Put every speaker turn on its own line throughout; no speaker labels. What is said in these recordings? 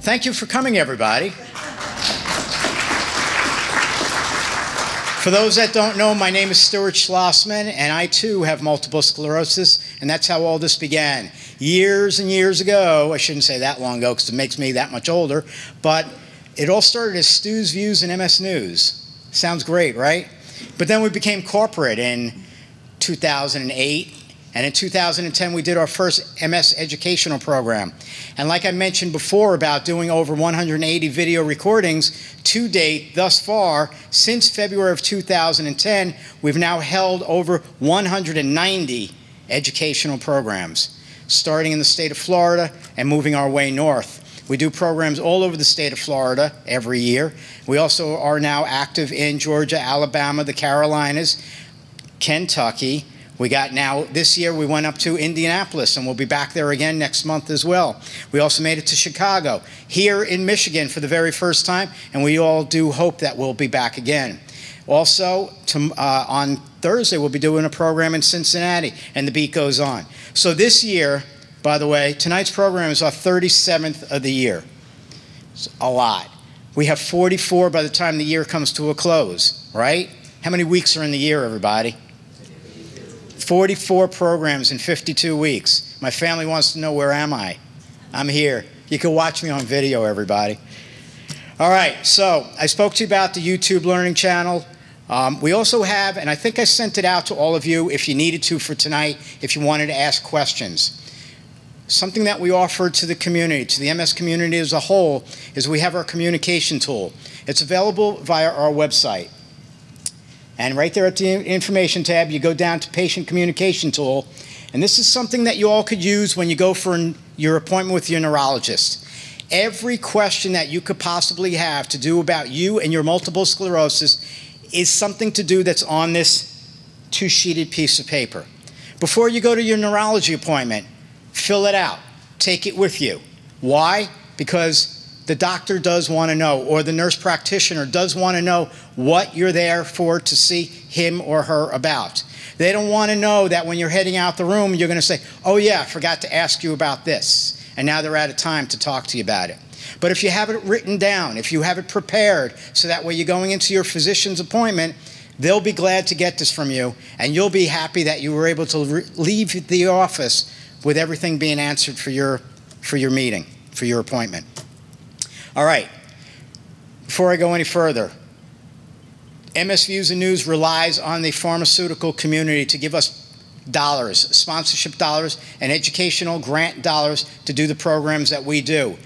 Thank you for coming, everybody. For those that don't know, my name is Stuart Schlossman, and I too have multiple sclerosis, and that's how all this began. Years and years ago, I shouldn't say that long ago because it makes me that much older, but it all started as Stu's Views and MS News. Sounds great, right? But then we became corporate in 2008, and in 2010 we did our first MS educational program. And like I mentioned before about doing over 180 video recordings, to date, thus far, since February of 2010, we've now held over 190 educational programs, starting in the state of Florida and moving our way north. We do programs all over the state of Florida every year. We also are now active in Georgia, Alabama, the Carolinas, Kentucky. We got now, this year we went up to Indianapolis, and we'll be back there again next month as well. We also made it to Chicago, here in Michigan for the very first time, and we all do hope that we'll be back again. Also, on Thursday, we'll be doing a program in Cincinnati, and the beat goes on. So this year, by the way, tonight's program is our 37th of the year. It's a lot. We have 44 by the time the year comes to a close, right? How many weeks are in the year, everybody? 44 programs in 52 weeks. My family wants to know, where am I? I'm here. You can watch me on video, everybody. All right, so I spoke to you about the YouTube Learning channel. We also have, and I think I sent it out to all of you if you needed to for tonight, if you wanted to ask questions. Something that we offer to the community, to the MS community as a whole, is we have our communication tool. It's available via our website. And right there at the information tab, you go down to patient communication tool. And this is something that you all could use when you go for your appointment with your neurologist. Every question that you could possibly have to do about you and your multiple sclerosis is something to do that's on this two-sheeted piece of paper. Before you go to your neurology appointment, fill it out. Take it with you. Why? Because the doctor does want to know, or the nurse practitioner does want to know what you're there for to see him or her about. They don't want to know that when you're heading out the room, you're going to say, oh yeah, I forgot to ask you about this. And now they're out of time to talk to you about it. But if you have it written down, if you have it prepared, so that way you're going into your physician's appointment, they'll be glad to get this from you, and you'll be happy that you were able to leave the office with everything being answered for your meeting, for your appointment. All right, before I go any further, MS Views and News relies on the pharmaceutical community to give us dollars, sponsorship dollars, and educational grant dollars to do the programs that we do.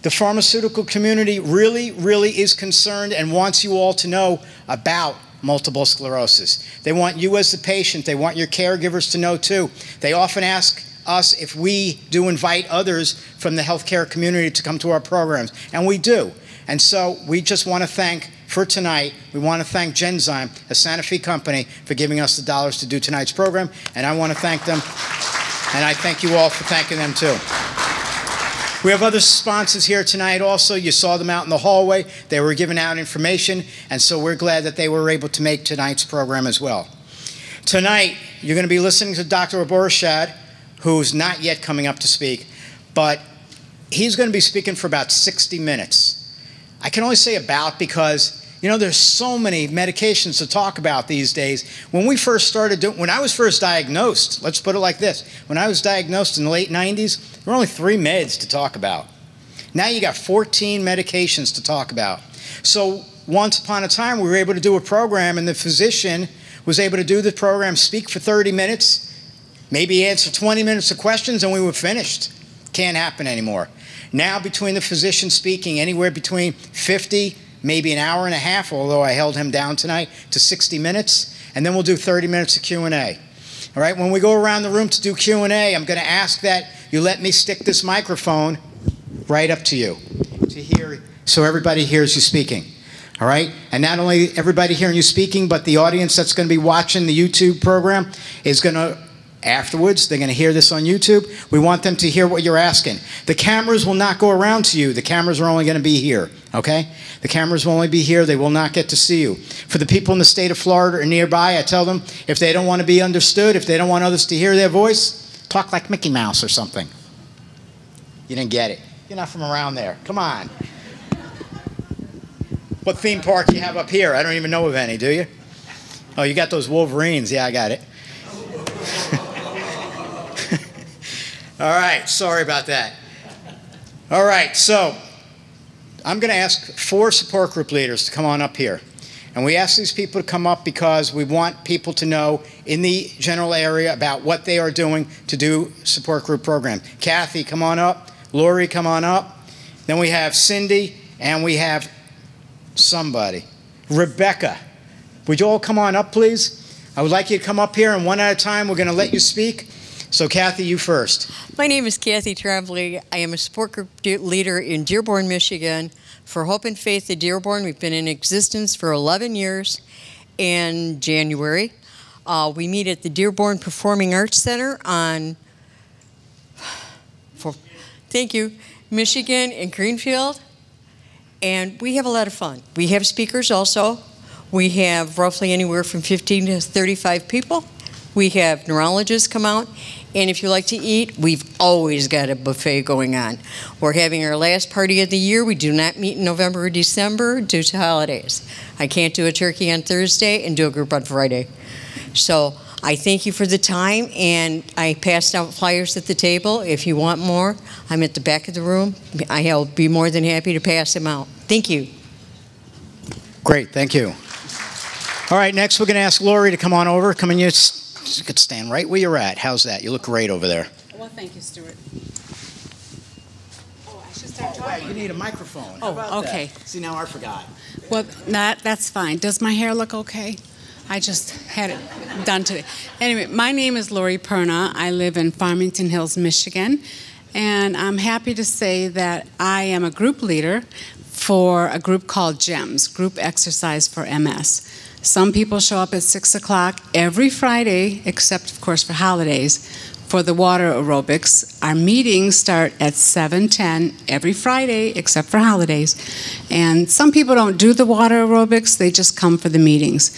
The pharmaceutical community really, really is concerned and wants you all to know about multiple sclerosis. They want you as the patient, they want your caregivers to know too. They often ask us if we do invite others from the healthcare community to come to our programs, and we do. And so we just want to thank, for tonight, we want to thank Genzyme, a Sanofi Company, for giving us the dollars to do tonight's program, and I want to thank them, and I thank you all for thanking them too. We have other sponsors here tonight also. You saw them out in the hallway. They were giving out information, and so we're glad that they were able to make tonight's program as well. Tonight, you're going to be listening to Dr. Aburashed, who's not yet coming up to speak, but he's going to be speaking for about 60 minutes. I can only say about because, you know, there's so many medications to talk about these days. When we first started doing, when I was first diagnosed, let's put it like this, when I was diagnosed in the late 90s, there were only 3 meds to talk about. Now you got 14 medications to talk about. So once upon a time, we were able to do a program, and the physician was able to do the program, speak for 30 minutes, maybe answer 20 minutes of questions, and we were finished. Can't happen anymore. Now, between the physician speaking, anywhere between 50, maybe an hour and a half, although I held him down tonight, to 60 minutes, and then we'll do 30 minutes of Q&A. All right, when we go around the room to do Q&A, I'm going to ask that you let me stick this microphone right up to you to hear, so everybody hears you speaking. All right, and not only everybody hearing you speaking, but the audience that's going to be watching the YouTube program is going to, afterwards, they're going to hear this on YouTube. We want them to hear what you're asking. The cameras will not go around to you. The cameras are only going to be here, okay? The cameras will only be here. They will not get to see you. For the people in the state of Florida or nearby, I tell them, if they don't want to be understood, if they don't want others to hear their voice, talk like Mickey Mouse or something. You didn't get it. You're not from around there. Come on. What theme park do you have up here? I don't even know of any, do you? Oh, you got those Wolverines. Yeah, I got it. All right, sorry about that. All right, so I'm going to ask 4 support group leaders to come on up here. And we ask these people to come up because we want people to know in the general area about what they are doing to do support group program. Kathy, come on up. Lori, come on up. Then we have Cindy, and we have somebody. Rebecca, would you all come on up, please? I would like you to come up here, and one at a time, we're going to let you speak. So, Kathy, you first.
My name is Kathy Tremblay. I am a support group leader in Dearborn, Michigan. For Hope and Faith of Dearborn, we've been in existence for 11 years. In January, we meet at the Dearborn Performing Arts Center on, thank you, Michigan and Greenfield. And we have a lot of fun. We have speakers also. We have roughly anywhere from 15 to 35 people. We have neurologists come out, and if you like to eat, we've always got a buffet going on. We're having our last party of the year. We do not meet in November or December due to holidays. I can't do a turkey on Thursday and do a group on Friday. So I thank you for the time, and I passed out flyers at the table. If you want more, I'm at the back of the room. I'll be more than happy to pass them out. Thank you.
Great, thank you. All right, next we're going to ask Lori to come on over. Come in, you could stand right where you're at. How's that? You look great over there.
Well, thank you, Stuart. Oh, I should start talking.
Wait, you need a microphone.
Oh, okay.
That? See, now I forgot.
Well, that's fine. Does my hair look okay? I just had it done today. Anyway, my name is Lori Perna. I live in Farmington Hills, Michigan. And I'm happy to say that I am a group leader for a group called GEMS, Group Exercise for MS. Some people show up at 6 o'clock every Friday, except, of course, for holidays, for the water aerobics. Our meetings start at 7:10 every Friday, except for holidays. And some people don't do the water aerobics, they just come for the meetings.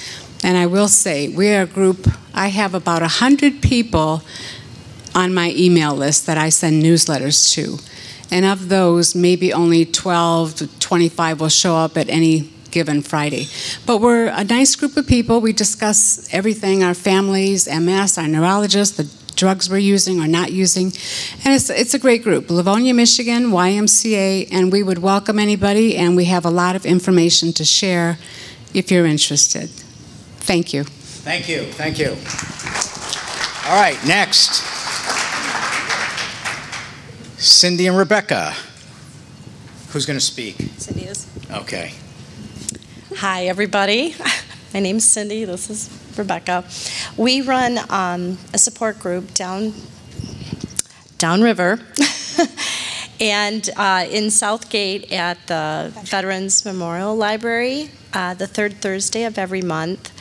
And I will say, we are a group, I have about 100 people on my email list that I send newsletters to. And of those, maybe only 12 to 25 will show up at any given Friday. But we're a nice group of people. We discuss everything, our families, MS, our neurologists, the drugs we're using or not using. And it's a great group. Livonia, Michigan, YMCA, and we would welcome anybody, and we have a lot of information to share if you're interested. Thank you.
Thank you. Thank you. All right, next. Cindy and Rebecca. Who's going to speak?
Cindy is.
Okay.
Hi, everybody. My name's Cindy. This is Rebecca. We run a support group downriver and in South Gait at the Veterans Memorial Library the third Thursday of every month.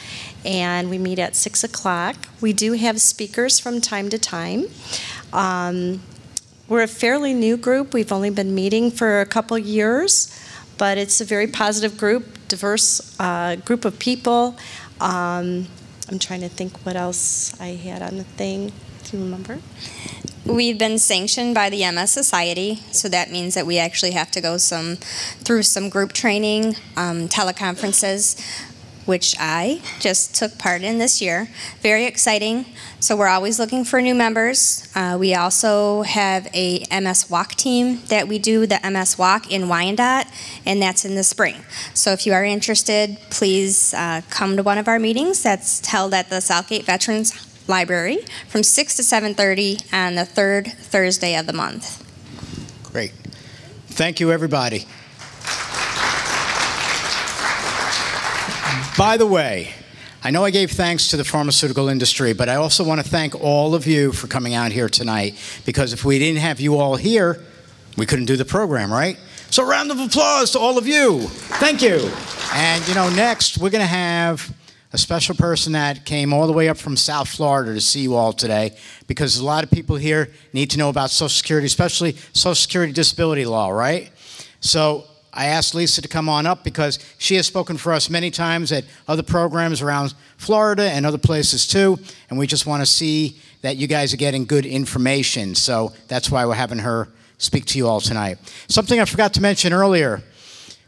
And we meet at 6 o'clock. We do have speakers from time to time. We're a fairly new group. We've only been meeting for a couple years, but it's a very positive group, diverse group of people. I'm trying to think what else I had on the thing. Do you remember?
We've been sanctioned by the MS Society, so that means that we actually have to go through some group training, teleconferences, which I just took part in this year. Very exciting. So we're always looking for new members. We also have a MS Walk team that we do the MS Walk in Wyandotte, and that's in the spring. So if you are interested, please come to one of our meetings. That's held at the Southgate Veterans Library from 6 to 7:30 on the third Thursday of the month.
Great. Thank you, everybody. By the way, I know I gave thanks to the pharmaceutical industry, but I also want to thank all of you for coming out here tonight, because if we didn't have you all here, we couldn't do the program, right? So a round of applause to all of you. Thank you. And, you know, next we're going to have a special person that came all the way up from South Florida to see you all today, because a lot of people here need to know about Social Security, especially Social Security disability law, right? So I asked Lisa to come on up because she has spoken for us many times at other programs around Florida and other places too, and we just want to see that you guys are getting good information. So that's why we're having her speak to you all tonight. Something I forgot to mention earlier.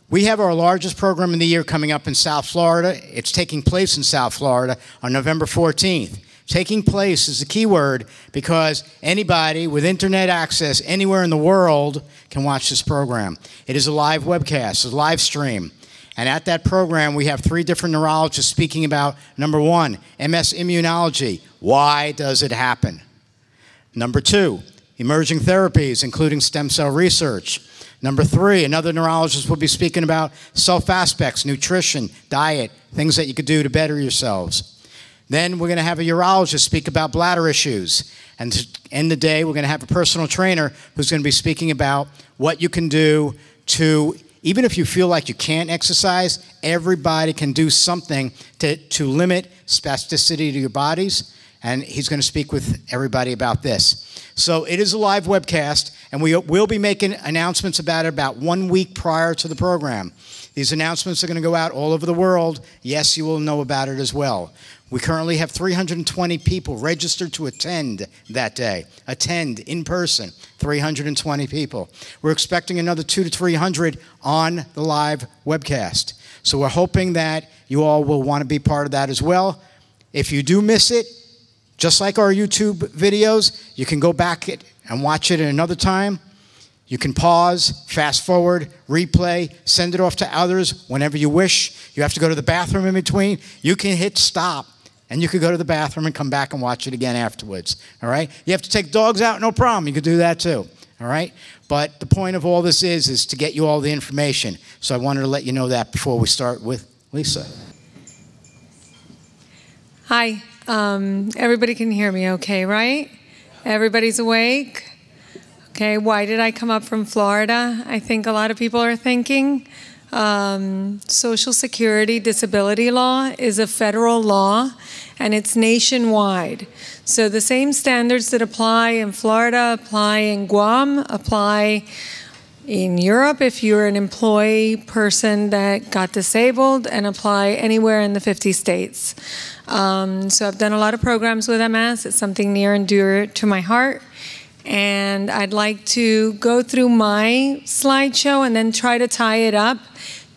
We have our largest program in the year coming up in South Florida. It's taking place in South Florida on November 14th. Taking place is the key word because anybody with internet access anywhere in the world can watch this program. It is a live webcast, a live stream. And at that program, we have 3 different neurologists speaking about, number 1, MS immunology. Why does it happen? Number 2, emerging therapies, including stem cell research. Number 3, another neurologist will be speaking about self-aspects, nutrition, diet, things that you could do to better yourselves. Then we're going to have a urologist speak about bladder issues. And to end the day, we're going to have a personal trainer who's going to be speaking about what you can do to, even if you feel like you can't exercise, everybody can do something to limit spasticity to your bodies. And he's going to speak with everybody about this. So it is a live webcast, and we will be making announcements about it about 1 week prior to the program. These announcements are going to go out all over the world. Yes, you will know about it as well. We currently have 320 people registered to attend that day. Attend in person, 320 people. We're expecting another 200 to 300 on the live webcast. So we're hoping that you all will want to be part of that as well. If you do miss it, just like our YouTube videos, you can go back and watch it at another time. You can pause, fast forward, replay, send it off to others whenever you wish. You have to go to the bathroom in between. You can hit stop, and you could go to the bathroom and come back and watch it again afterwards, all right? You have to take dogs out, no problem. You could do that too, all right? But the point of all this is to get you all the information. So I wanted to let you know that before we start with Lisa.
Hi. Everybody can hear me okay, right? Everybody's awake? Okay, why did I come up from Florida? I think a lot of people are thinking. Social Security disability law is a federal law, and it's nationwide. So the same standards that apply in Florida apply in Guam, apply in Europe if you're an employee person that got disabled, and apply anywhere in the 50 states. So I've done a lot of programs with MS. It's something near and dear to my heart. And I'd like to go through my slideshow and then try to tie it up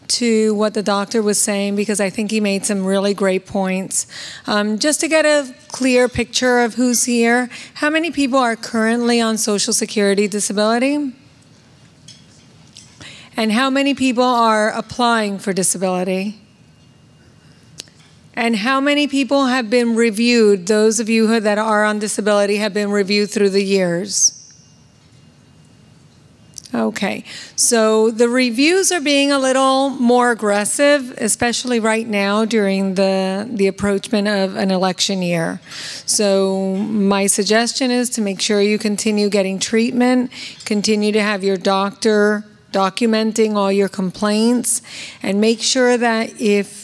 to what the doctor was saying, because I think he made some really great points. Just to get a clear picture of who's here, how many people are currently on Social Security disability? And how many people are applying for disability? And how many people have been reviewed, those of you that are on disability have been reviewed through the years? Okay, so the reviews are being a little more aggressive, especially right now during the approachment of an election year. So my suggestion is to make sure you continue getting treatment, continue to have your doctor documenting all your complaints, and make sure that if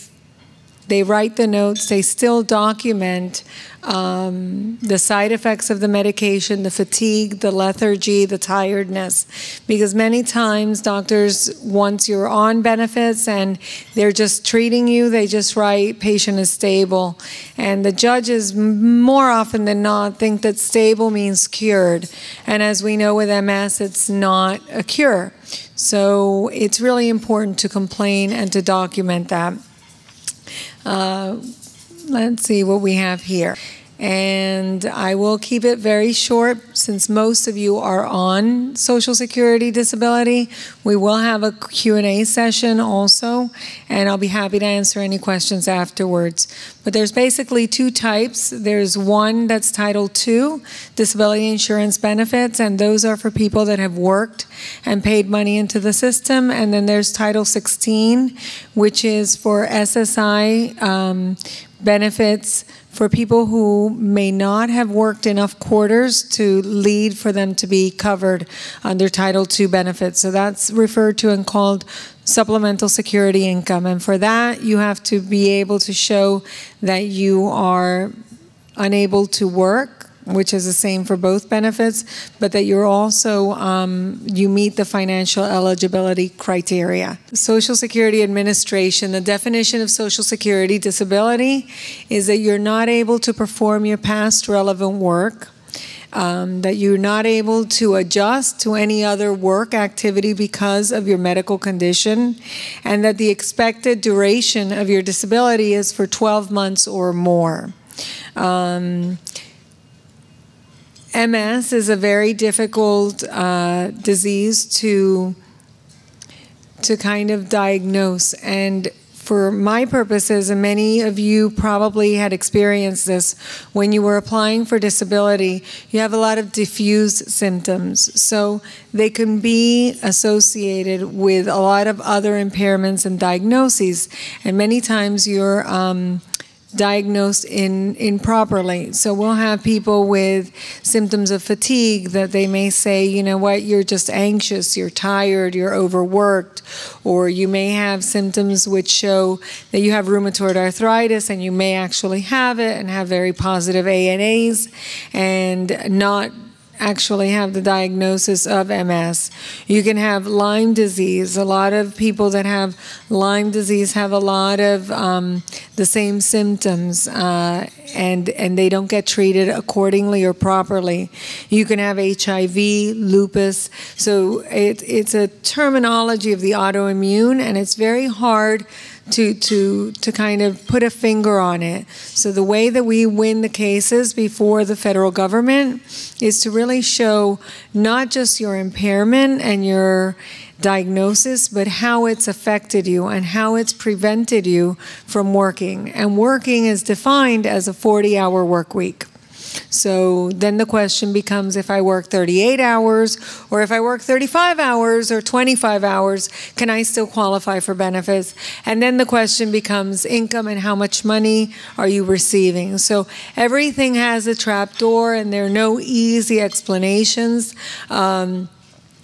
they write the notes, they still document the side effects of the medication, the fatigue, the lethargy, the tiredness. Because many times doctors, once you're on benefits and they're just treating you, they just write patient is stable. And the judges, more often than not, think that stable means cured. And as we know with MS, it's not a cure. So it's really important to complain and to document that. Let's see what we have here. And I will keep it very short since most of you are on Social Security disability. We will have a Q&A session also, and I'll be happy to answer any questions afterwards. But there's basically 2 types. There's one that's Title II, disability insurance benefits, and those are for people that have worked and paid money into the system. And then there's Title 16, which is for SSI benefits for people who may not have worked enough quarters to lead for them to be covered under Title II benefits. So that's referred to and called supplemental security income. And for that, you have to be able to show that you are unable to work, which is the same for both benefits, but that you're also, you meet the financial eligibility criteria. Social Security Administration, the definition of Social Security disability is that you're not able to perform your past relevant work. that you're not able to adjust to any other work activity because of your medical condition, and that the expected duration of your disability is for 12 months or more. MS is a very difficult disease to kind of diagnose, and for my purposes, and many of you probably had experienced this when you were applying for disability, you have a lot of diffused symptoms. So they can be associated with a lot of other impairments and diagnoses, and many times you're diagnosed improperly. So we'll have people with symptoms of fatigue that they may say, you know what, you're just anxious, you're tired, you're overworked, or you may have symptoms which show that you have rheumatoid arthritis, and you may actually have it and have very positive ANAs and not actually have the diagnosis of MS. You can have Lyme disease. A lot of people that have Lyme disease have a lot of the same symptoms, and they don't get treated accordingly or properly. You can have HIV, lupus. So it's a terminology of the autoimmune, and it's very hard to kind of put a finger on it. So the way that we win the cases before the federal government is to really show not just your impairment and your diagnosis, but how it's affected you and how it's prevented you from working. And working is defined as a 40-hour work week. So then the question becomes, if I work 38 hours, or if I work 35 hours or 25 hours, can I still qualify for benefits? And then the question becomes income and how much money are you receiving? So everything has a trapdoor, and there are no easy explanations.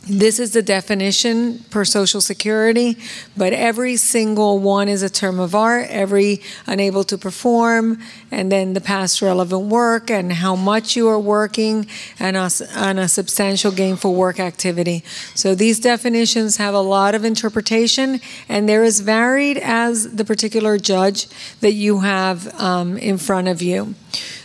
This is the definition per Social Security, but every single one is a term of art, every unable to perform, and then the past relevant work, and how much you are working, and on a substantial gainful work activity. So these definitions have a lot of interpretation, and they're as varied as the particular judge that you have in front of you.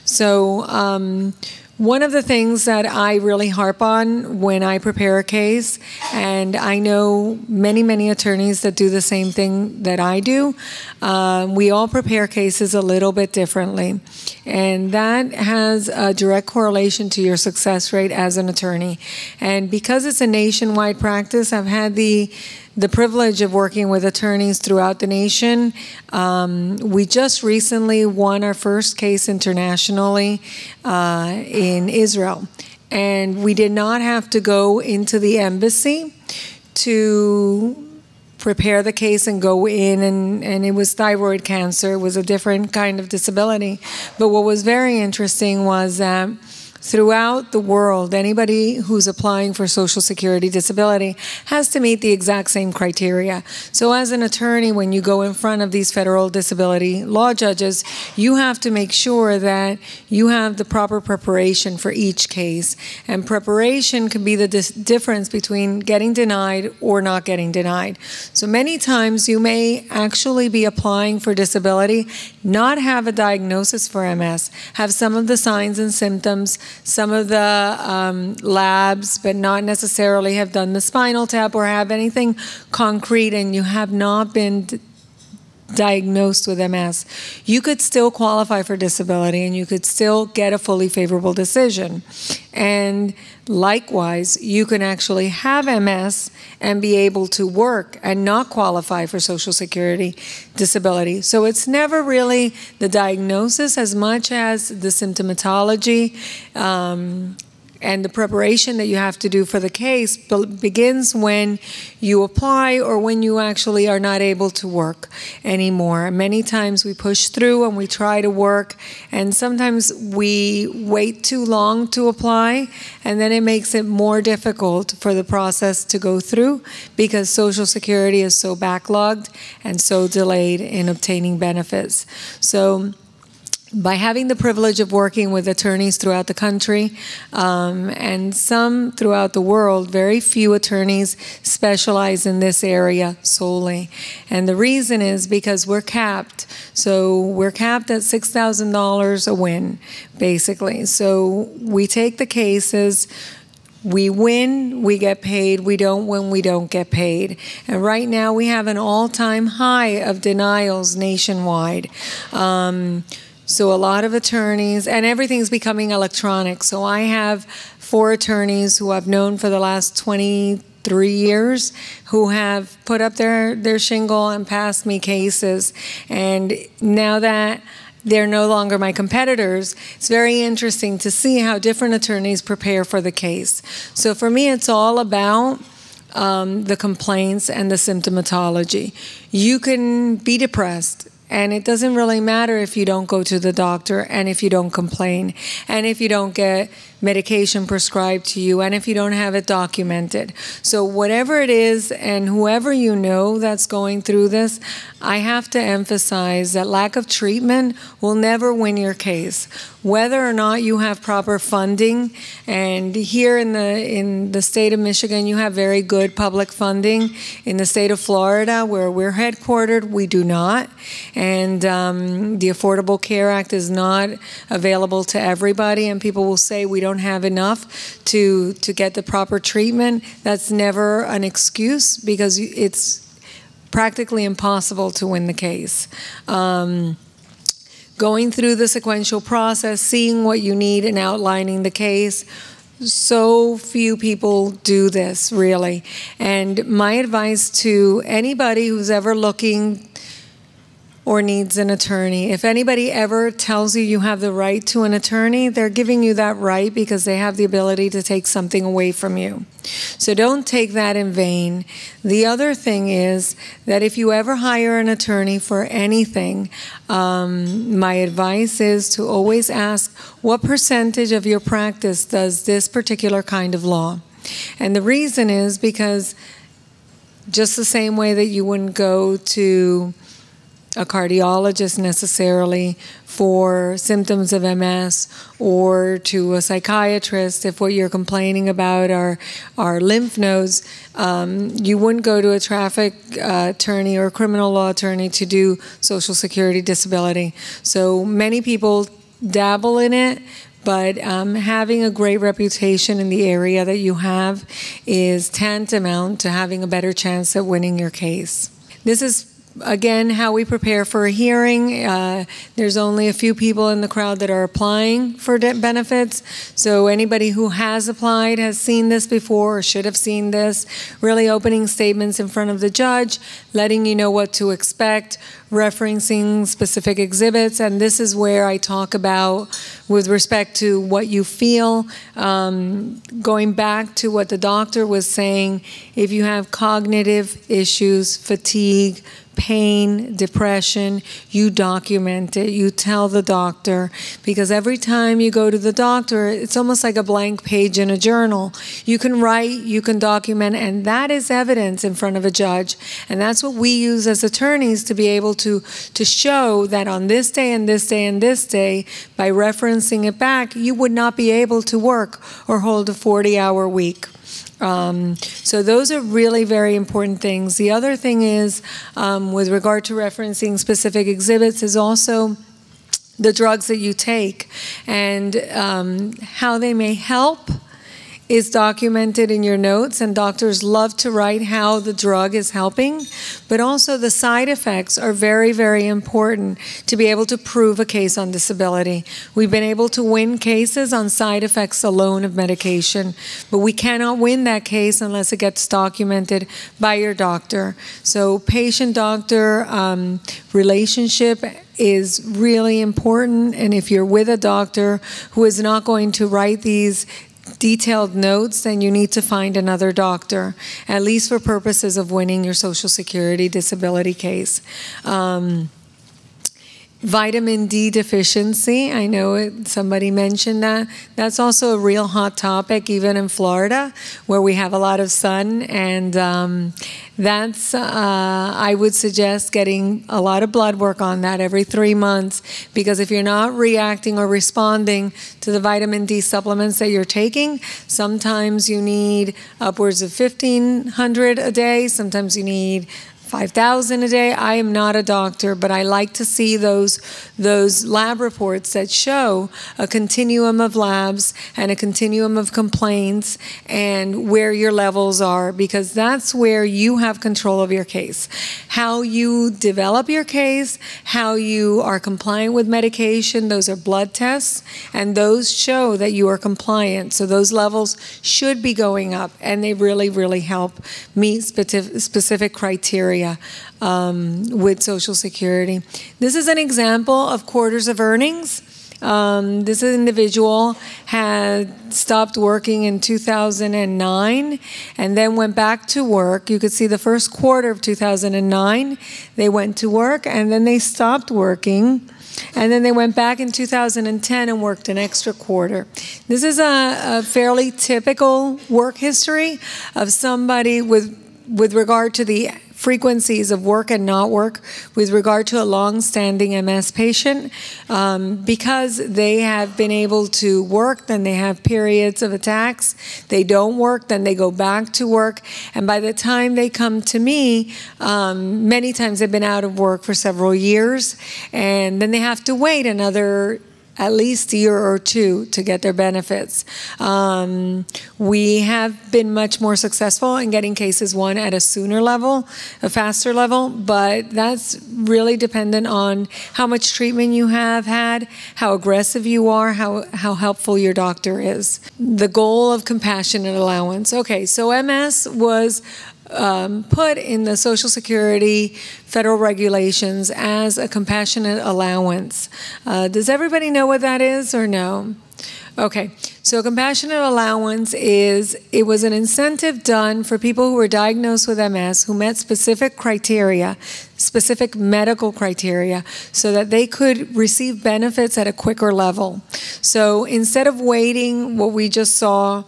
So one of the things that I really harp on when I prepare a case, and I know many, many attorneys that do the same thing that I do, we all prepare cases a little bit differently. And that has a direct correlation to your success rate as an attorney. And because it's a nationwide practice, I've had the privilege of working with attorneys throughout the nation. We just recently won our first case internationally in Israel. And we did not have to go into the embassy to prepare the case and go in, and it was thyroid cancer. It was a different kind of disability. But what was very interesting was that throughout the world, anybody who's applying for Social Security disability has to meet the exact same criteria. So as an attorney, when you go in front of these federal disability law judges, you have to make sure that you have the proper preparation for each case. And preparation can be the difference between getting denied or not getting denied. So many times you may actually be applying for disability, not have a diagnosis for MS, have some of the signs and symptoms, some of the labs, but not necessarily have done the spinal tap or have anything concrete, and you have not been diagnosed with MS. You could still qualify for disability, and you could still get a fully favorable decision. And likewise, you can actually have MS and be able to work and not qualify for Social Security disability. So it's never really the diagnosis as much as the symptomatology and the preparation that you have to do for the case begins when you apply or when you actually are not able to work anymore. Many times we push through and we try to work, and sometimes we wait too long to apply, and then it makes it more difficult for the process to go through because Social Security is so backlogged and so delayed in obtaining benefits. So by having the privilege of working with attorneys throughout the country and some throughout the world, very few attorneys specialize in this area solely. And the reason is because we're capped. So we're capped at $6,000 a win, basically. So we take the cases. We win, we get paid. We don't win, we don't get paid. And right now we have an all-time high of denials nationwide. So a lot of attorneys, and everything's becoming electronic. So I have 4 attorneys who I've known for the last 23 years who have put up their shingle and passed me cases. And now that they're no longer my competitors, it's very interesting to see how different attorneys prepare for the case. So for me, it's all about the complaints and the symptomatology. You can be depressed, and it doesn't really matter if you don't go to the doctor, and if you don't complain, and if you don't get medication prescribed to you, and if you don't have it documented. So whatever it is, and whoever you know that's going through this, I have to emphasize that lack of treatment will never win your case. Whether or not you have proper funding, and here in the state of Michigan, you have very good public funding. In the state of Florida, where we're headquartered, we do not. And the Affordable Care Act is not available to everybody, and people will say we don't have enough to get the proper treatment. That's never an excuse, because it's practically impossible to win the case. Going through the sequential process, seeing what you need and outlining the case, so few people do this, really. And my advice to anybody who's ever looking or needs an attorney, if anybody ever tells you you have the right to an attorney, they're giving you that right because they have the ability to take something away from you. So don't take that in vain. The other thing is that if you ever hire an attorney for anything, my advice is to always ask, what percentage of your practice does this particular kind of law? And the reason is because just the same way that you wouldn't go to a cardiologist necessarily for symptoms of MS, or to a psychiatrist if what you're complaining about are lymph nodes, you wouldn't go to a traffic attorney or a criminal law attorney to do Social Security disability. So many people dabble in it, but having a great reputation in the area that you have is tantamount to having a better chance at winning your case. This is again, how we prepare for a hearing. There's only a few people in the crowd that are applying for benefits. So anybody who has applied has seen this before or should have seen this. Really opening statements in front of the judge, letting you know what to expect, referencing specific exhibits. And this is where I talk about, with respect to what you feel, going back to what the doctor was saying, if you have cognitive issues, fatigue, pain, depression, you document it. You tell the doctor, because every time you go to the doctor, it's almost like a blank page in a journal. You can write, you can document, and that is evidence in front of a judge. And that's what we use as attorneys to be able to show that on this day and this day and this day, by referencing it back, you would not be able to work or hold a 40-hour week. So those are really very important things. The other thing is, with regard to referencing specific exhibits, is also the drugs that you take, and how they may help is documented in your notes, and doctors love to write how the drug is helping, but also the side effects are very, very important to be able to prove a case on disability. We've been able to win cases on side effects alone of medication, but we cannot win that case unless it gets documented by your doctor. So patient-doctor relationship is really important, and if you're with a doctor who is not going to write these detailed notes, then you need to find another doctor, at least for purposes of winning your Social Security disability case. Vitamin D deficiency, I know somebody mentioned that. That's also a real hot topic, even in Florida, where we have a lot of sun. And that's, I would suggest getting a lot of blood work on that every 3 months, because if you're not reacting or responding to the vitamin D supplements that you're taking, sometimes you need upwards of 1,500 a day, sometimes you need 5,000 a day. I am not a doctor, but I like to see those lab reports that show a continuum of labs and a continuum of complaints and where your levels are, because that's where you have control of your case. How you develop your case, how you are compliant with medication, those are blood tests, and those show that you are compliant. So those levels should be going up, and they really, really help meet specific criteria with Social Security. This is an example of quarters of earnings. This individual had stopped working in 2009 and then went back to work. You could see the first quarter of 2009, they went to work and then they stopped working. And then they went back in 2010 and worked an extra quarter. This is a fairly typical work history of somebody with regard to the frequencies of work and not work with regard to a long-standing MS patient. Because they have been able to work, then they have periods of attacks. They don't work, then they go back to work. And by the time they come to me, many times they've been out of work for several years, and then they have to wait another at least a year or two to get their benefits. We have been much more successful in getting cases won at a sooner level, a faster level, but that's really dependent on how much treatment you have had, how aggressive you are, how helpful your doctor is. The goal of compassionate allowance. Okay, so MS was put in the Social Security federal regulations as a compassionate allowance. Does everybody know what that is or no? Okay, so compassionate allowance it was an incentive done for people who were diagnosed with MS who met specific criteria, specific medical criteria, so that they could receive benefits at a quicker level. So instead of waiting, what we just saw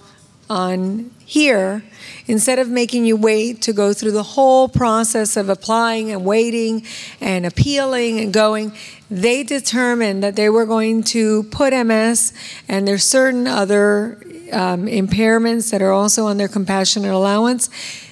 on here, instead of making you wait to go through the whole process of applying and waiting and appealing and going, they determined that they were going to put MS and there's certain other impairments that are also on their compassionate allowance.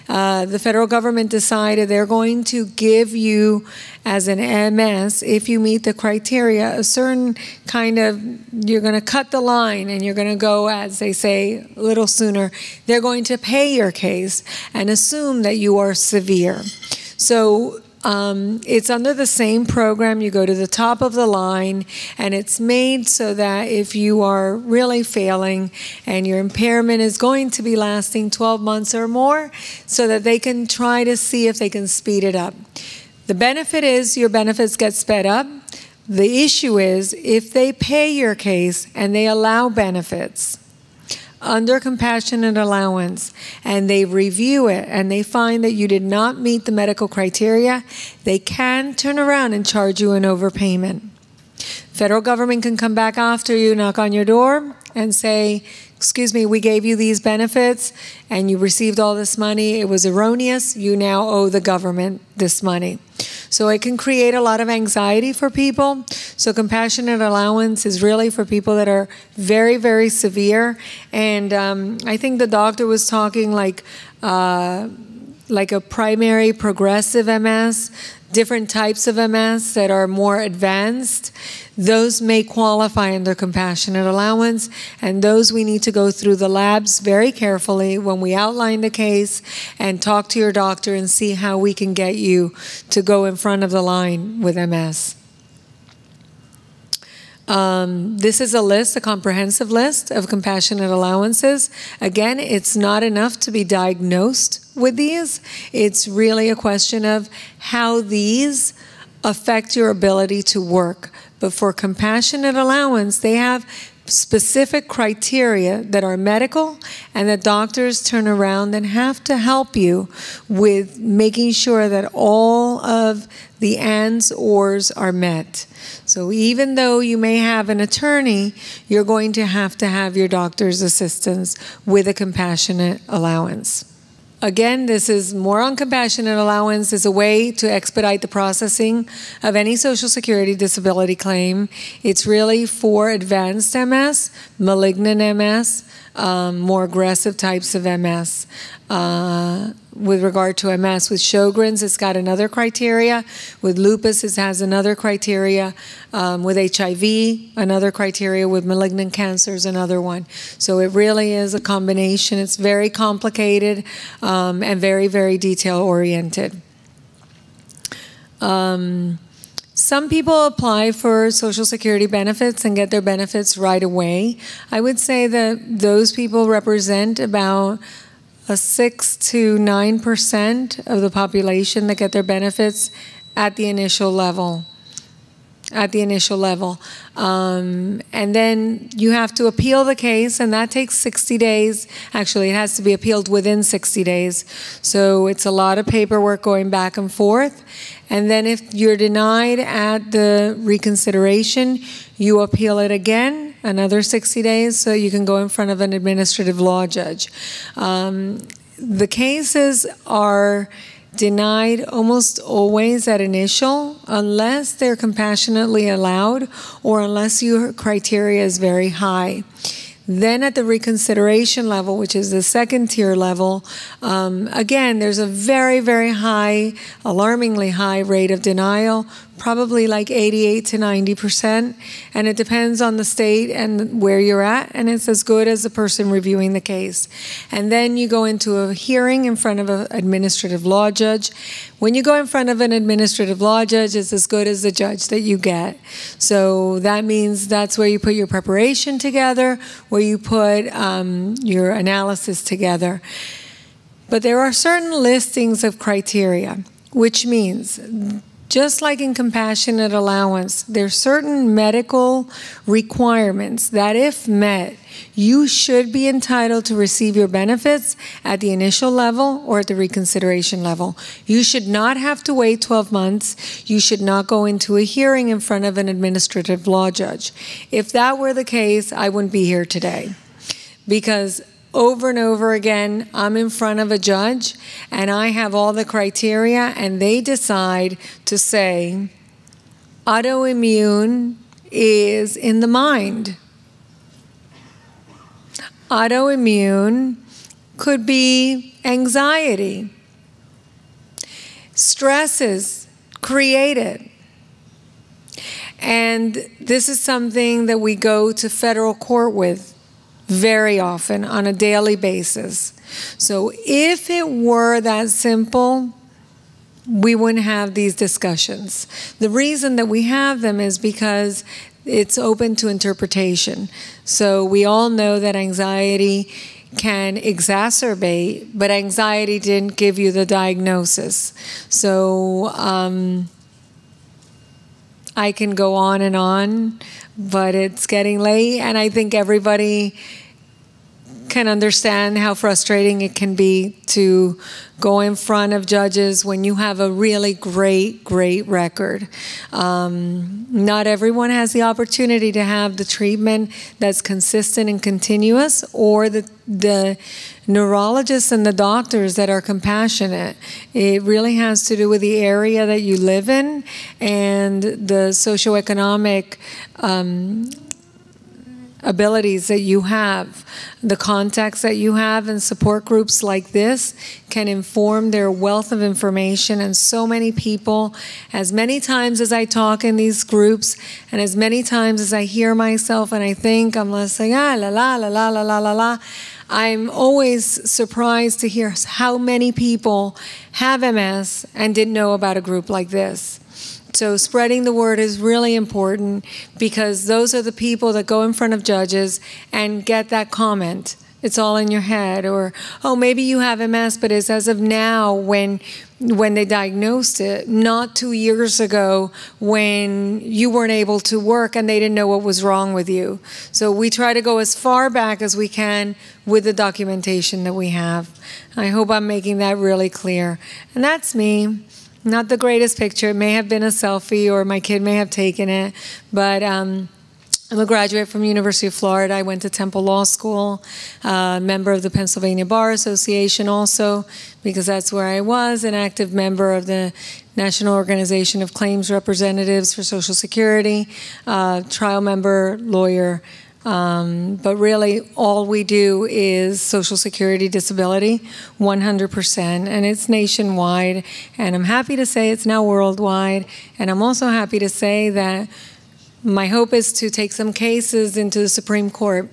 The federal government decided they're going to give you, as an MS, if you meet the criteria, a certain kind of, you're going to cut the line and you're going to go, as they say, a little sooner. They're going to pay your case and assume that you are severe. So it's under the same program. You go to the top of the line, and it's made so that if you are really failing and your impairment is going to be lasting 12 months or more, so that they can try to see if they can speed it up. The benefit is your benefits get sped up. The issue is if they pay your case and they allow benefits under compassionate allowance, and they review it and they find that you did not meet the medical criteria, they can turn around and charge you an overpayment. Federal government can come back after you, knock on your door, and say, excuse me, we gave you these benefits and you received all this money. It was erroneous. You now owe the government this money. So it can create a lot of anxiety for people. So compassionate allowance is really for people that are very, very severe. And I think the doctor was talking like a primary progressive MS, different types of MS that are more advanced. Those may qualify under compassionate allowance, and those we need to go through the labs very carefully when we outline the case and talk to your doctor and see how we can get you to go in front of the line with MS. This is a list, a comprehensive list of compassionate allowances. Again, it's not enough to be diagnosed with these. It's really a question of how these affect your ability to work. But for compassionate allowance, they have specific criteria that are medical, and the doctors turn around and have to help you with making sure that all of the ands, ors are met. So even though you may have an attorney, you're going to have your doctor's assistance with a compassionate allowance. Again, this is more on compassionate allowance as a way to expedite the processing of any Social Security disability claim. It's really for advanced MS, malignant MS, more aggressive types of MS. With regard to MS, with Sjogren's, it's got another criteria. With lupus, it has another criteria. With HIV, another criteria. With malignant cancers, another one. So it really is a combination. It's very complicated and very, very detail-oriented. Some people apply for Social Security benefits and get their benefits right away. I would say that those people represent about 6 to 9% of the population that get their benefits at the initial level. And then you have to appeal the case, and that takes 60 days. Actually, it has to be appealed within 60 days. So it's a lot of paperwork going back and forth. And then if you're denied at the reconsideration, you appeal it again, another 60 days, so you can go in front of an administrative law judge. The cases are denied almost always at initial, unless they're compassionately allowed or unless your criteria is very high. Then at the reconsideration level, which is the second tier level, again, there's a very, very high, alarmingly high rate of denial, probably like 88 to 90%, and it depends on the state and where you're at, and it's as good as the person reviewing the case. And then you go into a hearing in front of an administrative law judge. When you go in front of an administrative law judge, it's as good as the judge that you get. So that means that's where you put your preparation together, where you put your analysis together. But there are certain listings of criteria, which means just like in compassionate allowance, there are certain medical requirements that if met, you should be entitled to receive your benefits at the initial level or at the reconsideration level. You should not have to wait 12 months. You should not go into a hearing in front of an administrative law judge. If that were the case, I wouldn't be here today, because over and over again, I'm in front of a judge and I have all the criteria and they decide to say autoimmune is in the mind. Autoimmune could be anxiety. Stress is created. And this is something that we go to federal court with very often on a daily basis. So if it were that simple, we wouldn't have these discussions. The reason that we have them is because it's open to interpretation. So we all know that anxiety can exacerbate, but anxiety didn't give you the diagnosis. So I can go on, but it's getting late, and I think everybody can understand how frustrating it can be to go in front of judges when you have a really great record. Not everyone has the opportunity to have the treatment that's consistent and continuous, or the neurologists and the doctors that are compassionate. It really has to do with the area that you live in and the socioeconomic abilities that you have, the contacts that you have, and support groups like this can inform their wealth of information. And so many people, as many times as I talk in these groups, and as many times as I hear myself and I think I'm listening, I'm always surprised to hear how many people have MS and didn't know about a group like this. So spreading the word is really important, because those are the people that go in front of judges and get that comment It's all in your head. Or, oh, maybe you have MS, but it's as of now when they diagnosed it, not 2 years ago when you weren't able to work and they didn't know what was wrong with you. So we try to go as far back as we can with the documentation that we have. I hope I'm making that really clear. And that's me. Not the greatest picture. It may have been a selfie or my kid may have taken it, but I'm a graduate from University of Florida. I went to Temple Law School, member of the Pennsylvania Bar Association also, because that's where I was, an active member of the National Organization of Claims Representatives for Social Security, trial member, lawyer. But really, all we do is Social Security disability, 100%, and it's nationwide. And I'm happy to say it's now worldwide. And I'm also happy to say that my hope is to take some cases into the Supreme Court,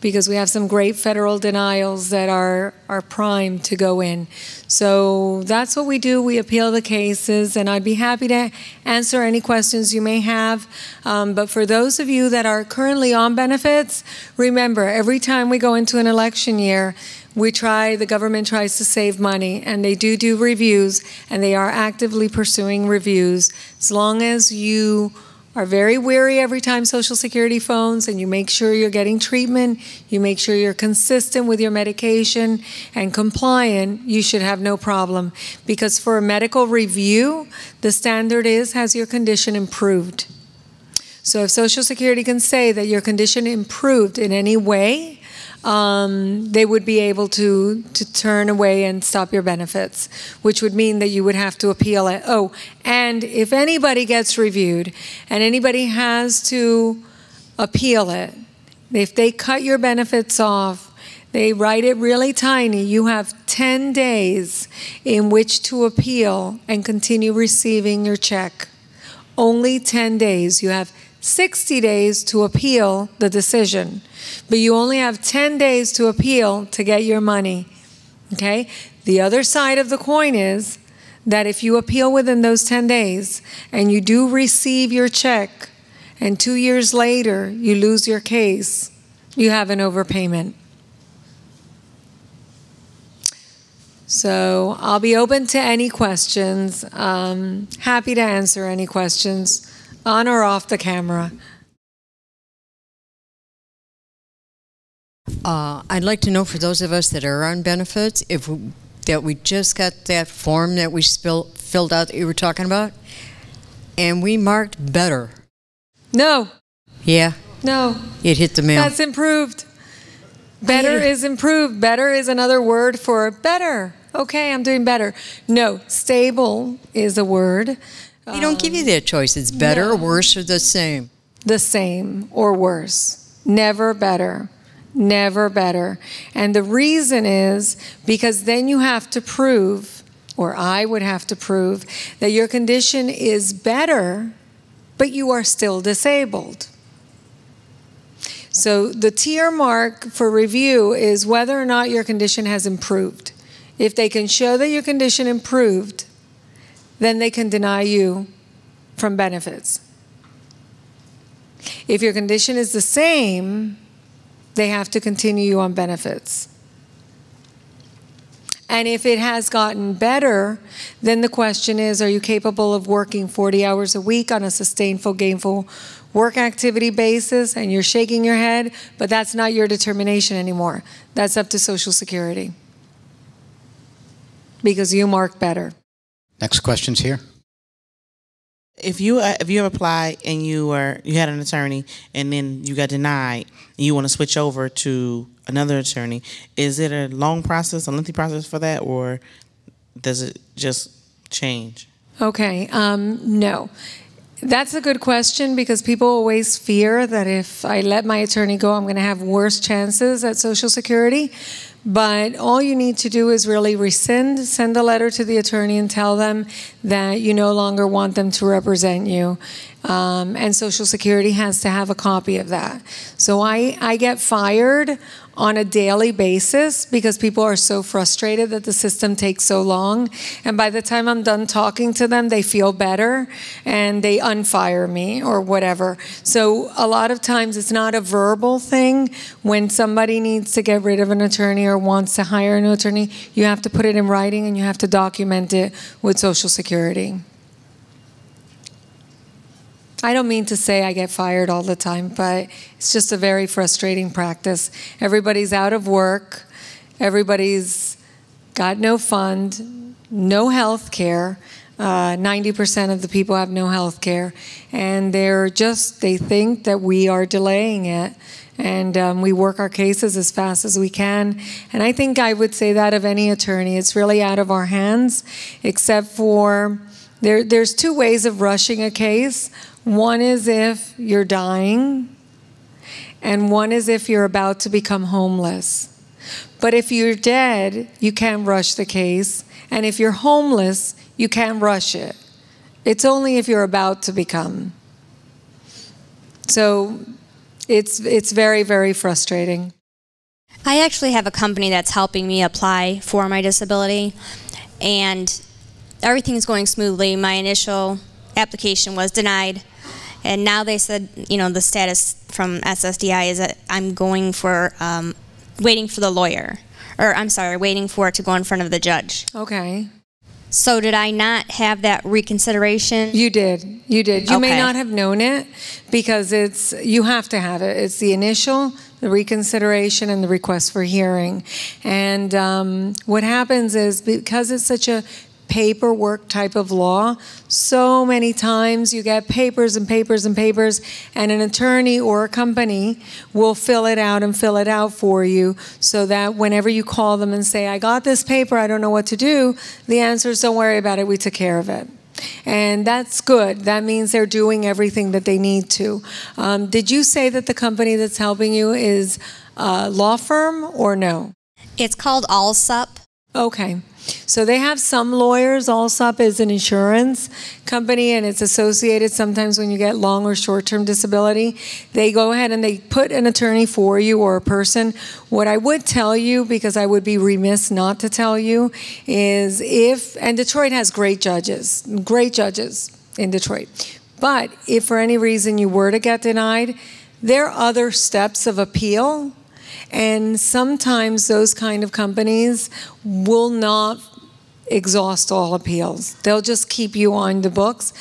because we have some great federal denials that are primed to go in. So that's what we do. We appeal the cases, and I'd be happy to answer any questions you may have. But for those of you that are currently on benefits, remember, every time we go into an election year, the government tries to save money, and they do reviews, and they are actively pursuing reviews. As long as you are very wary every time Social Security phones, and you make sure you're getting treatment, you make sure you're consistent with your medication and compliant, you should have no problem. Because for a medical review, the standard is, has your condition improved? So if Social Security can say that your condition improved in any way, they would be able to turn away and stop your benefits, which would mean that you would have to appeal it. Oh, and if anybody gets reviewed and anybody has to appeal it, if they cut your benefits off, they write it really tiny, you have 10 days in which to appeal and continue receiving your check. Only 10 days. You have 60 days to appeal the decision, but you only have 10 days to appeal to get your money, okay? The other side of the coin is that if you appeal within those 10 days and you do receive your check and 2 years later you lose your case, you have an overpayment. So I'll be open to any questions. Happy to answer any questions, on or off the camera.
I'd like to know, for those of us that are on benefits, that we just got that form that we filled out that you were talking about, and we marked better.
No.
Yeah.
No.
It hit the mail.
That's improved. Better is improved. Better is another word for better. Okay, I'm doing better. No, stable is a word.
They don't give you that choice. It's better, worse, or the same.
The same or worse. Never better. Never better. And the reason is because then you have to prove, or I would have to prove, that your condition is better, but you are still disabled. So the tier mark for review is whether or not your condition has improved. If they can show that your condition improved, then they can deny you from benefits. If your condition is the same, they have to continue you on benefits. And if it has gotten better, then the question is, are you capable of working 40 hours a week on a sustainable, gainful work activity basis? And you're shaking your head, but that's not your determination anymore. That's up to Social Security, because you mark better.
Next question's here.
If you have applied and you had an attorney and then you got denied and you want to switch over to another attorney, is it a long process, a lengthy process for that, or does it just change?
Okay, no. That's a good question, because people always fear that if I let my attorney go, I'm going to have worse chances at Social Security. But all you need to do is really rescind, send a letter to the attorney and tell them that you no longer want them to represent you. And Social Security has to have a copy of that. So I get fired on a daily basis because people are so frustrated that the system takes so long. And by the time I'm done talking to them, they feel better and they unfire me or whatever. So a lot of times it's not a verbal thing. When somebody needs to get rid of an attorney or wants to hire a new attorney, you have to put it in writing and you have to document it with Social Security. I don't mean to say I get fired all the time, but it's just a very frustrating practice. Everybody's out of work. Everybody's got no fund, no health care. 90% of the people have no health care. And they think that we are delaying it. And we work our cases as fast as we can. And I think I would say that of any attorney. It's really out of our hands, except for there's two ways of rushing a case. One is if you're dying, and one is if you're about to become homeless. But if you're dead, you can't rush the case. And if you're homeless, you can't rush it. It's only if you're about to become. So it's very, very frustrating.
I actually have a company that's helping me apply for my disability, and everything's going smoothly. My initial application was denied, and now they said, you know, the status from SSDI is that I'm going for, waiting for the lawyer. Or, I'm sorry, waiting for it to go in front of the judge.
Okay.
So did I not have that reconsideration?
You did. You did. You may
Okay.
not have known it because you have to have it. It's the initial, the reconsideration, and the request for hearing. And what happens is, because it's such a paperwork type of law, so many times you get papers and papers and papers, and an attorney or a company will fill it out for you, so that whenever you call them and say, I got this paper, I don't know what to do, the answer is, don't worry about it, we took care of it. And that's good. That means they're doing everything that they need to. Did you say that the company that's helping you is a law firm or no?
It's called Allsup.
Okay. So they have some lawyers. Allsup is an insurance company, and it's associated sometimes when you get long or short-term disability. They go ahead and they put an attorney for you or a person. What I would tell you, because I would be remiss not to tell you, is and Detroit has great judges in Detroit. But if for any reason you were to get denied, there are other steps of appeal. And sometimes those kind of companies will not exhaust all appeals. They'll just keep you on the books.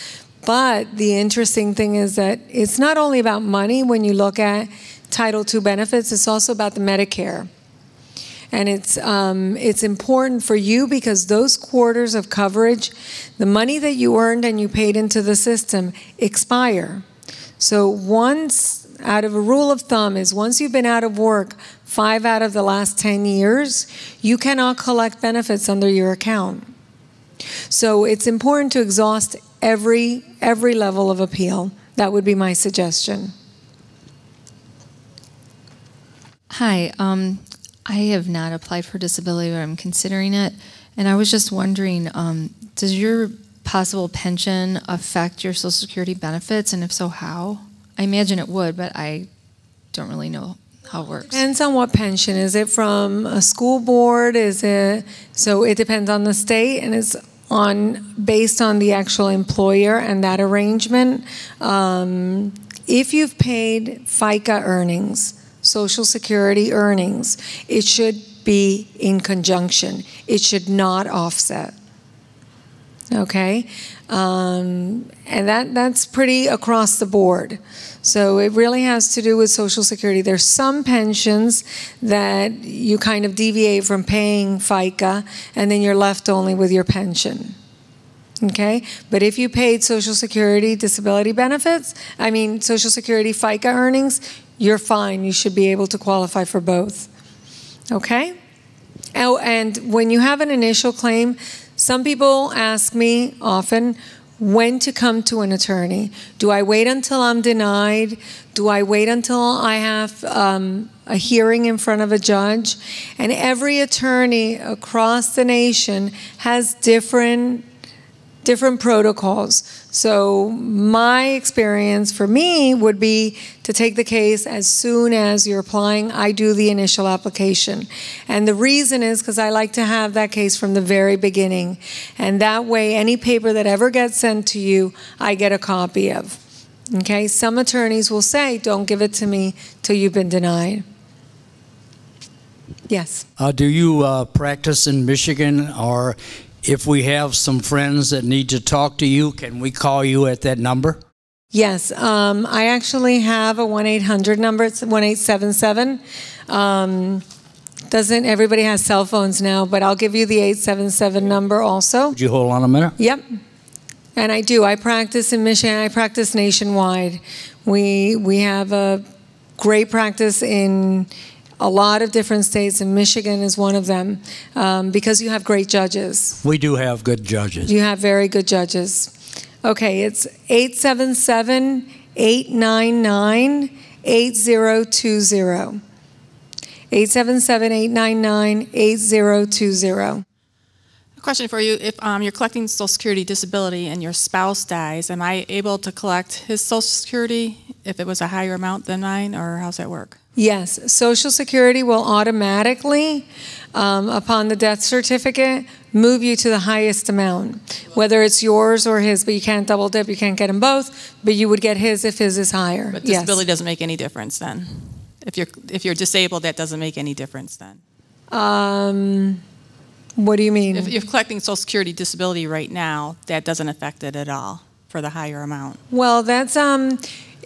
But the interesting thing is that it's not only about money when you look at Title II benefits, it's also about the Medicare. And it's important for you because those quarters of coverage, the money that you earned and you paid into the system, expire. So out of a rule of thumb is once you've been out of work 5 out of the last 10 years, you cannot collect benefits under your account. So it's important to exhaust every level of appeal. That would be my suggestion.
Hi, I have not applied for disability, but I'm considering it. And I was just wondering, does your possible pension affect your Social Security benefits? And if so, how? I imagine it would, but I don't really know how it works.
Depends on what pension. Is it from a school board? So it depends on the state, and it's based on the actual employer and that arrangement. If you've paid FICA earnings, Social Security earnings, it should be in conjunction. It should not offset. Okay? And that's pretty across the board. So it really has to do with Social Security. There's some pensions that you kind of deviate from paying FICA, and then you're left only with your pension. Okay? But if you paid Social Security disability benefits, Social Security FICA earnings, you're fine. You should be able to qualify for both. Okay? Oh, and when you have an initial claim, some people ask me often, when to come to an attorney. Do I wait until I'm denied? Do I wait until I have a hearing in front of a judge? And every attorney across the nation has different protocols. So my experience for me would be to take the case as soon as you're applying. I do the initial application. And the reason is because I like to have that case from the very beginning. And that way, any paper that ever gets sent to you, I get a copy of. Okay? Some attorneys will say, don't give it to me till you've been denied. Yes?
Do you practice in Michigan, or if we have some friends that need to talk to you, can we call you at that number?
Yes, I actually have a 1-800 number. It's 1877. Doesn't everybody has cell phones now? But I'll give you the 877 number also.
Would you hold on a minute?
Yep. And I do. I practice in Michigan. I practice nationwide. We have a great practice in a lot of different states, and Michigan is one of them, because you have great judges.
We do have good judges.
You have very good judges. Okay, it's 877-899-8020. 877-899-8020.
Question for you: if you're collecting Social Security disability and your spouse dies, am I able to collect his Social Security if it was a higher amount than mine, or how's that work?
Yes, Social Security will automatically, upon the death certificate, move you to the highest amount, whether it's yours or his, but you can't double dip, you can't get them both, but you would get his if his is higher.
But disability doesn't make any difference then? If you're disabled, that doesn't make any difference then?
What do you mean?
If you're collecting Social Security disability right now, that doesn't affect it at all for the higher amount?
Well, that's,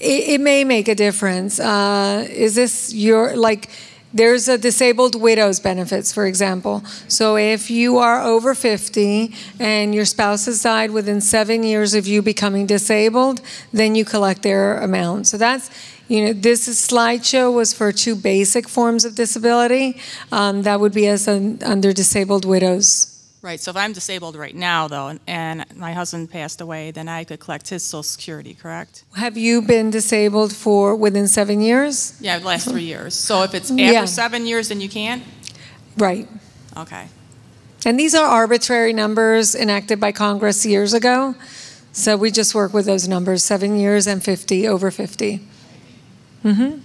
it may make a difference. Is this your, like, there's a disabled widow's benefits, for example. So if you are over 50 and your spouse has died within 7 years of you becoming disabled, then you collect their amount. So that's, you know, this slideshow was for 2 basic forms of disability. That would be as under disabled widows.
Right, so if I'm disabled right now, though, and my husband passed away, then I could collect his Social Security, correct?
Have you been disabled for within 7 years?
Yeah, the last 3 years. So if it's after 7 years, then you can't?
Right.
Okay.
And these are arbitrary numbers enacted by Congress years ago. So we just work with those numbers, 7 years and 50, over 50. Mm-hmm.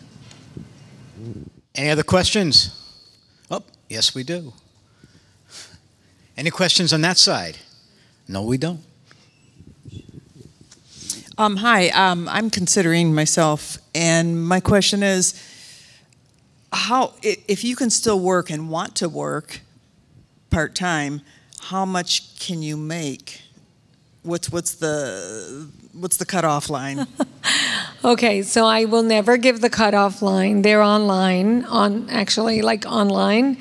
Any other questions? Oh, yes, we do. Any questions on that side? No, we don't.
Hi, I'm considering myself, and my question is, how, if you can still work and want to work part-time, how much can you make? What's the cutoff line?
Okay, so I will never give the cutoff line. They're online, online.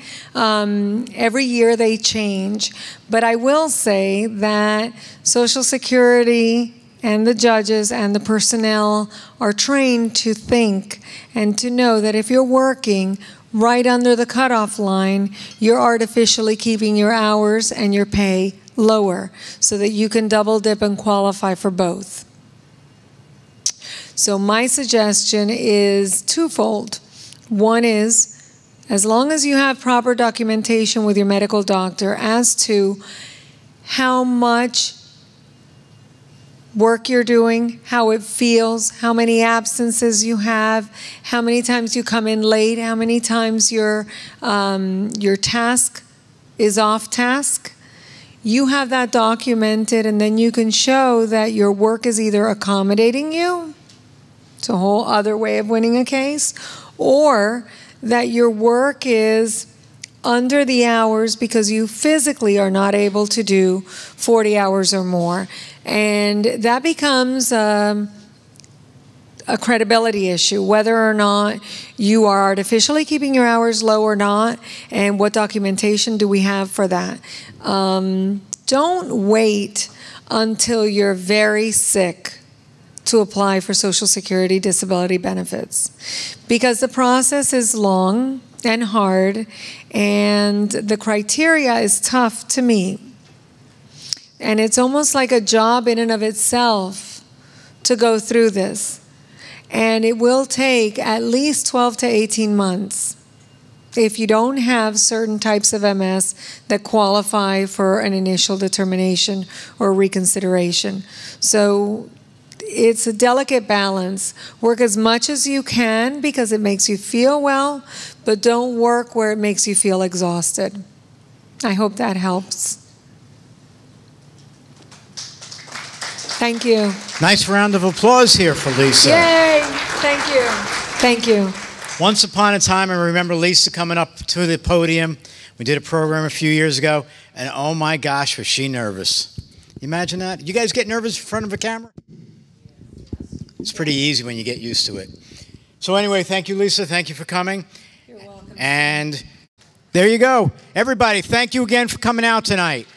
Every year they change. But I will say that Social Security and the judges and the personnel are trained to think and to know that if you're working right under the cutoff line, you're artificially keeping your hours and your pay lower so that you can double dip and qualify for both. So my suggestion is twofold. One is, as long as you have proper documentation with your medical doctor as to how much work you're doing, how it feels, how many absences you have, how many times you come in late, how many times your task is off task, you have that documented, and then you can show that your work is either accommodating you, it's a whole other way of winning a case, or that your work is under the hours because you physically are not able to do 40 hours or more. And that becomes a credibility issue, whether or not you are artificially keeping your hours low or not, and what documentation do we have for that. Don't wait until you're very sick to apply for Social Security disability benefits, because the process is long and hard, and the criteria is tough to meet. And it's almost like a job in and of itself to go through this. And it will take at least 12 to 18 months if you don't have certain types of MS that qualify for an initial determination or reconsideration. So it's a delicate balance. Work as much as you can because it makes you feel well, but don't work where it makes you feel exhausted. I hope that helps. Thank you.
Nice round of applause here for Lisa.
Yay! Thank you. Thank you.
Once upon a time, I remember Lisa coming up to the podium. We did a program a few years ago, and oh my gosh, was she nervous. You imagine that? You guys get nervous in front of a camera? It's pretty easy when you get used to it. So anyway, thank you, Lisa. Thank you for coming.
You're welcome.
And there you go. Everybody, thank you again for coming out tonight.